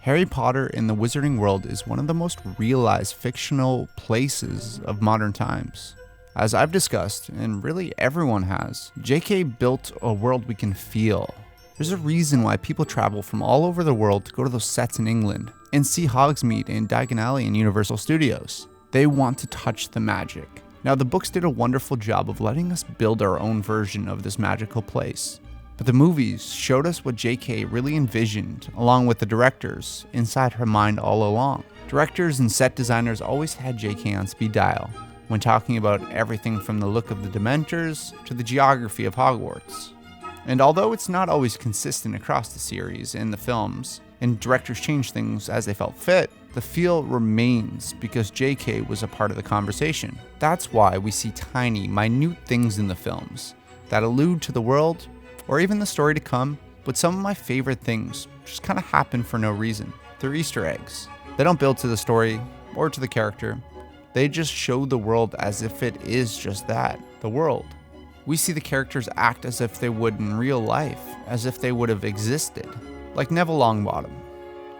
Harry Potter in the Wizarding World is one of the most realized fictional places of modern times. As I've discussed, and really everyone has, J.K. built a world we can feel. There's a reason why people travel from all over the world to go to those sets in England and see Hogsmeade and Diagon Alley in Universal Studios. They want to touch the magic. Now, the books did a wonderful job of letting us build our own version of this magical place. But the movies showed us what J.K. really envisioned, along with the directors, inside her mind all along. Directors and set designers always had J.K. on speed dial when talking about everything from the look of the Dementors to the geography of Hogwarts. And although it's not always consistent across the series and the films, and directors change things as they felt fit, the feel remains because J.K. was a part of the conversation. That's why we see tiny, minute things in the films that allude to the world or even the story to come, but some of my favorite things just kind of happen for no reason. They're Easter eggs. They don't build to the story or to the character. They just show the world as if it is just that, the world. We see the characters act as if they would in real life, as if they would have existed, like Neville Longbottom.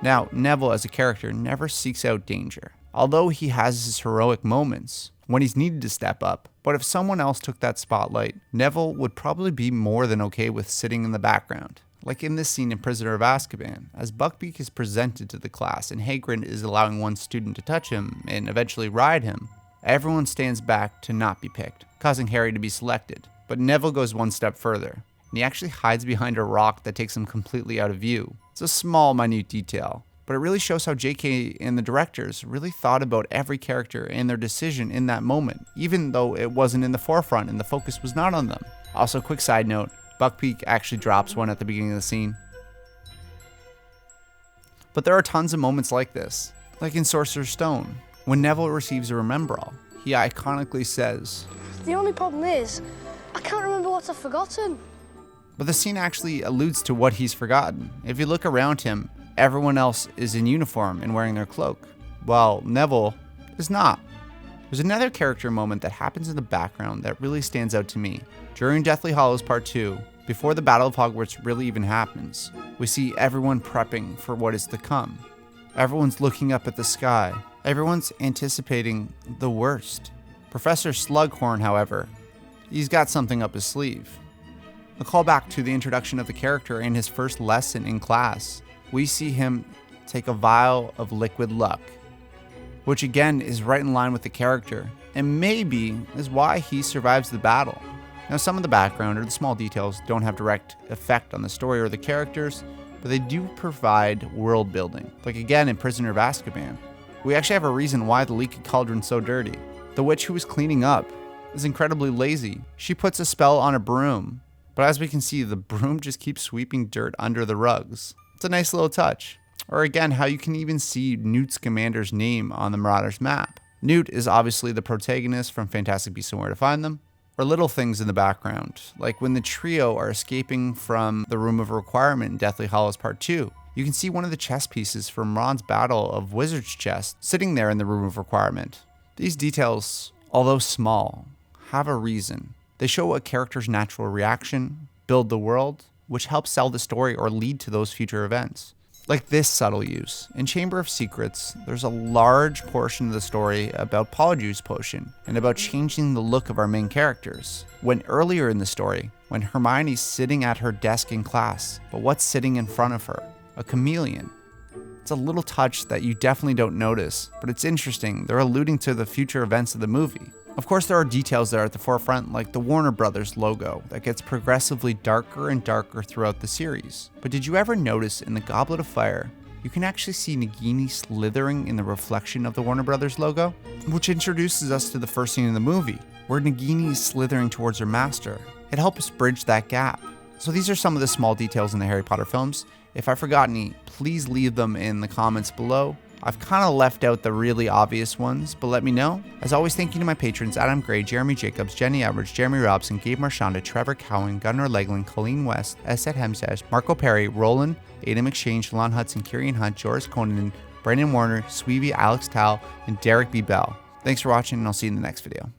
Now, Neville as a character never seeks out danger, although he has his heroic moments when he's needed to step up. But if someone else took that spotlight, Neville would probably be more than okay with sitting in the background. Like in this scene in Prisoner of Azkaban, as Buckbeak is presented to the class and Hagrid is allowing one student to touch him and eventually ride him, everyone stands back to not be picked, causing Harry to be selected. But Neville goes one step further, and he actually hides behind a rock that takes him completely out of view. It's a small, minute detail, but it really shows how J.K. and the directors really thought about every character and their decision in that moment, even though it wasn't in the forefront and the focus was not on them. Also, quick side note, Buckbeak actually drops one at the beginning of the scene. But there are tons of moments like this, like in Sorcerer's Stone, when Neville receives a Remembrall. He iconically says, "The only problem is, I can't remember what I've forgotten." But the scene actually alludes to what he's forgotten. If you look around him, everyone else is in uniform and wearing their cloak, while Neville is not. There's another character moment that happens in the background that really stands out to me. During Deathly Hallows Part 2, before the Battle of Hogwarts really even happens, we see everyone prepping for what is to come. Everyone's looking up at the sky. Everyone's anticipating the worst. Professor Slughorn, however, he's got something up his sleeve. A callback to the introduction of the character in his first lesson in class. We see him take a vial of liquid luck, which again is right in line with the character, and maybe is why he survives the battle. Now, some of the background or the small details don't have direct effect on the story or the characters, but they do provide world building. Like again in Prisoner of Azkaban, we actually have a reason why the leaky cauldron's so dirty. The witch who is cleaning up is incredibly lazy. She puts a spell on a broom, but as we can see, the broom just keeps sweeping dirt under the rugs. It's a nice little touch. Or again, how you can even see Newt Scamander's name on the Marauders map. Newt is obviously the protagonist from Fantastic Beasts and Where to Find Them. Or little things in the background, like when the trio are escaping from the Room of Requirement in Deathly Hallows Part 2. You can see one of the chess pieces from Ron's Battle of Wizard's Chess sitting there in the Room of Requirement. These details, although small, have a reason. They show a character's natural reaction, build the world, which helps sell the story or lead to those future events. Like this subtle use. In Chamber of Secrets, there's a large portion of the story about Polyjuice Potion and about changing the look of our main characters. When earlier in the story, when Hermione's sitting at her desk in class, but what's sitting in front of her? A chameleon. It's a little touch that you definitely don't notice, but it's interesting. They're alluding to the future events of the movie. Of course, there are details that are at the forefront, like the Warner Brothers logo that gets progressively darker and darker throughout the series. But did you ever notice in the Goblet of Fire, you can actually see Nagini slithering in the reflection of the Warner Brothers logo? Which introduces us to the first scene in the movie, where Nagini is slithering towards her master. It helps bridge that gap. So these are some of the small details in the Harry Potter films. If I forgot any, please leave them in the comments below. I've kind of left out the really obvious ones, but let me know. As always, thank you to my patrons, Adam Gray, Jeremy Jacobs, Jenny Edwards, Jeremy Robson, Gabe Marchanda, Trevor Cowan, Gunnar Legland, Colleen West, Esset Hemsash, Marco Perry, Roland, Adam McShane, Lon Hudson, Kieran Hunt, Joris Conan, Brandon Warner, Sweevy, Alex Tal, and Derek B. Bell. Thanks for watching, and I'll see you in the next video.